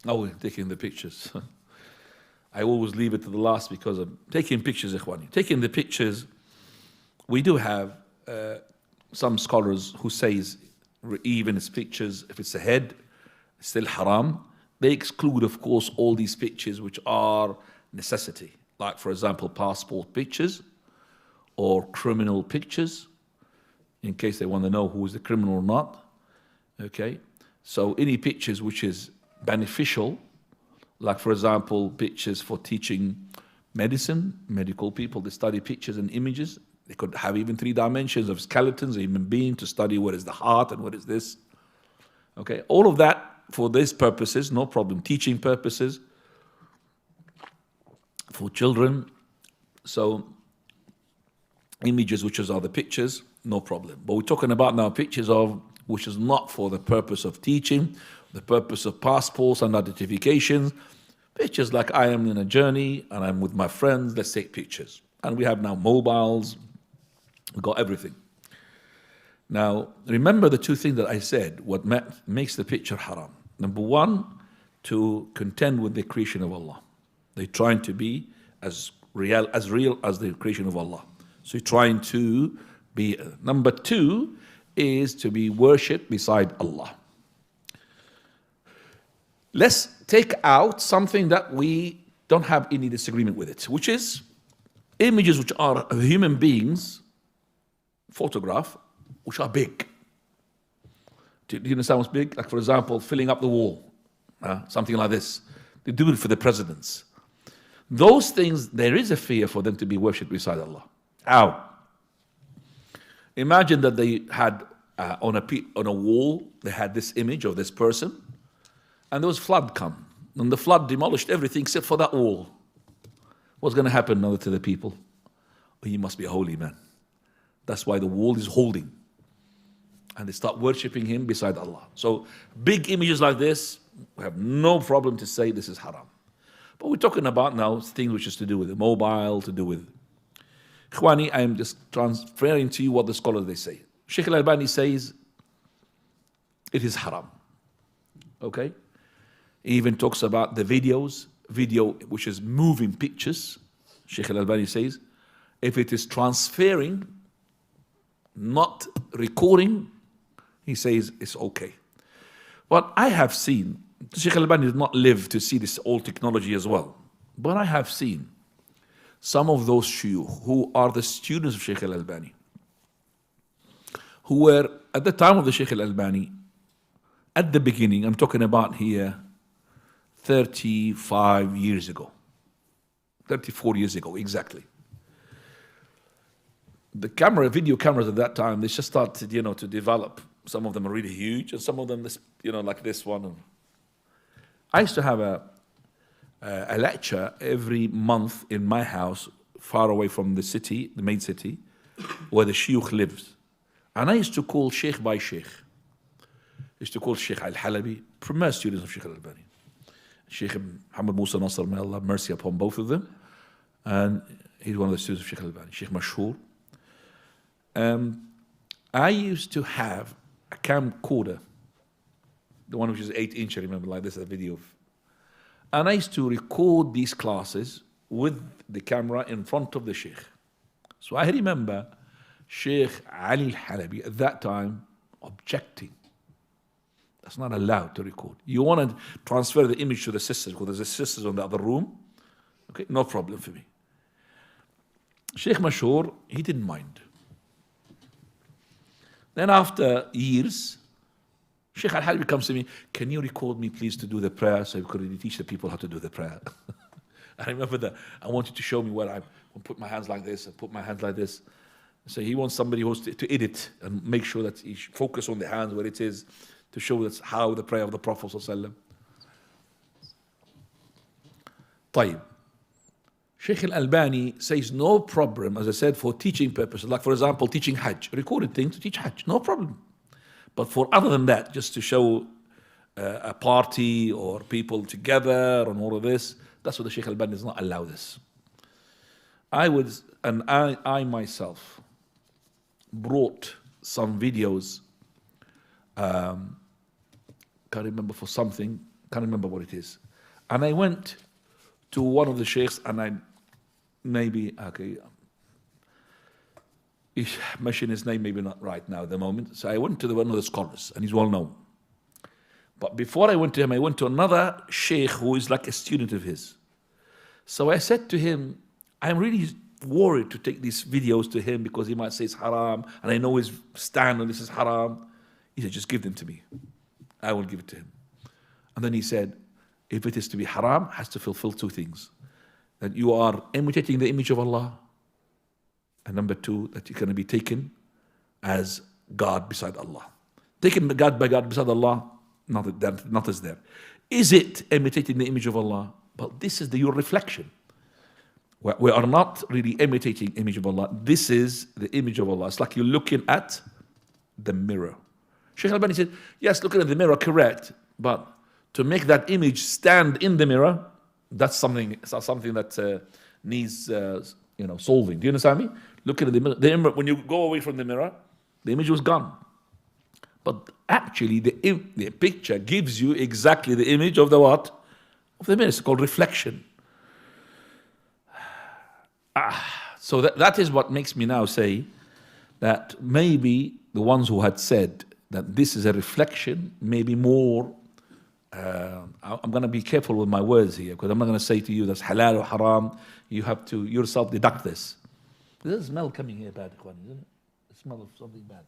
Oh, we're taking the pictures. I always leave it to the last because of taking pictures, ikhwani. Taking the pictures, we do have some scholars who says even as pictures, if it's a head, it's still haram. They exclude, of course, all these pictures which are necessity. Like, for example, passport pictures or criminal pictures, in case they want to know who is the criminal or not. Okay? So any pictures which is beneficial, like, for example, pictures for teaching medicine, medical people, they study pictures and images. They could have even 3 dimensions of skeletons, a human being, to study what is the heart and what is this. Okay? All of that for these purposes, no problem. Teaching purposes, for children. So images, which are the pictures, no problem. But we're talking about now pictures of which is not for the purpose of teaching, the purpose of passports and identifications. Pictures like I am in a journey and I'm with my friends, let's take pictures. And we have now mobiles, we've got everything. Now, remember the 2 things that I said, what makes the picture haram. Number 1, to contend with the creation of Allah. They're trying to be as real as the creation of Allah. So you're trying to be. Number 2 is to be worshipped beside Allah. Let's take out something that we don't have any disagreement with it, which is images which are of human beings, photograph, which are big. Do you understand what's big? Like, for example, filling up the wall, something like this. They do it for the presidents. Those things, there is a fear for them to be worshipped beside Allah. How? Imagine that they had on a wall, they had this image of this person, and there was flood come, and the flood demolished everything except for that wall. What's going to happen now to the people? Oh, he must be a holy man. That's why the wall is holding. And they start worshipping him beside Allah. So big images like this, we have no problem to say this is haram. But we're talking about now things which is to do with the mobile, to do with... Ikhwani, I am just transferring to you what the scholars they say. Sheikh Al-Albani says it is haram. Okay? He even talks about the video which is moving pictures. Sheikh Al-Albani says if it is transferring, not recording, he says it's okay. What I have seen, Sheikh Al-Albani did not live to see this old technology as well, but I have seen some of those shuyukh who are the students of Sheikh Al-Albani, who were at the time of the Sheikh Al-Albani, at the beginning, I'm talking about here 35 years ago, 34 years ago exactly. The video cameras at that time, they just started, to develop. Some of them are really huge, and some of them, like this one. I used to have a lecture every month in my house, far away from the city, the main city, where the shuyukh lives. And I used to call sheikh by sheikh. I used to call Sheikh Al-Halabi, premier students of Sheikh Al-Albani. Sheikh Muhammad Musa Nasr, may Allah have mercy upon both of them. And he's one of the students of Sheikh Al-Albani. Sheikh Mashhur. I used to have a camcorder, the one which is 8-inch, I remember, like this, a video of. And I used to record these classes with the camera in front of the sheikh. So I remember Sheikh Ali Al-Halabi at that time objecting. That's not allowed to record. You want to transfer the image to the sisters, because there's the sisters in the other room. Okay, no problem for me. Sheikh Mashhur, he didn't mind. Then after years, Sheikh Al-Halabi comes to me, can you record me please to do the prayer so you could really teach the people how to do the prayer? I remember that. I want you to show me where I put my hands like this and put my hands like this. So he wants somebody who to edit and make sure that he focus on the hands where it is, to show that's how the prayer of the Prophet ﷺ. طيب. Sheikh Al-Albani says no problem, as I said, for teaching purposes, like for example, teaching Hajj, recorded things to teach Hajj, no problem. But for other than that, just to show a party or people together and all of this, that's what the Sheikh Al-Albani does not allow this. I myself brought some videos, can't remember for something, Can't remember what it is. And I went to one of the sheikhs, and I mention his name, maybe not right now at the moment. So I went to one of the scholars, and he's well known. But before I went to him, I went to another sheikh who is like a student of his. So I said to him, I'm really worried to take these videos to him because he might say it's haram, and I know his stand on this is haram. He said, just give them to me. I will give it to him. And then he said, if it is to be haram, it has to fulfill two things. That you are imitating the image of Allah. And number two, that you're going to be taken as God beside Allah. Taken God by God beside Allah, not as there. Is it imitating the image of Allah? But this is your reflection. We are not really imitating image of Allah. This is the image of Allah. It's like you're looking at the mirror. Sheikh Al-Albani said, yes, looking at the mirror, correct. But to make that image stand in the mirror, that's something that needs solving. Do you understand me? Looking at the mirror, when you go away from the mirror, the image was gone. But actually, the picture gives you exactly the image of the what? Of the mirror. It's called reflection. So that is what makes me now say that maybe the ones who had said that this is a reflection, maybe more. I'm going to be careful with my words here, because I'm not going to say to you that's halal or haram. You have to yourself deduct this. There's a smell coming here bad, isn't it? The smell of something bad.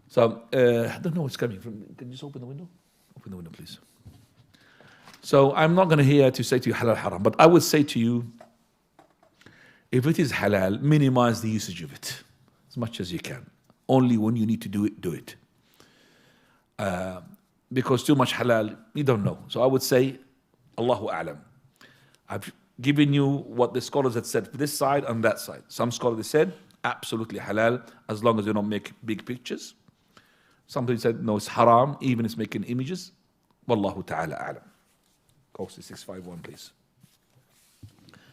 So I don't know what's coming from. Can you just open the window? Open the window, please. So I'm not going to here to say to you halal, haram, but I would say to you, if it is halal, minimize the usage of it as much as you can. Only when you need to do it, do it. Because too much halal, you don't know. So I would say, Allahu A'lam. I've given you what the scholars had said for this side and that side. Some scholars said, absolutely halal, as long as you don't make big pictures. Somebody said, no, it's haram, even if it's making images. Wallahu ta'ala a'lam. Course 651, please.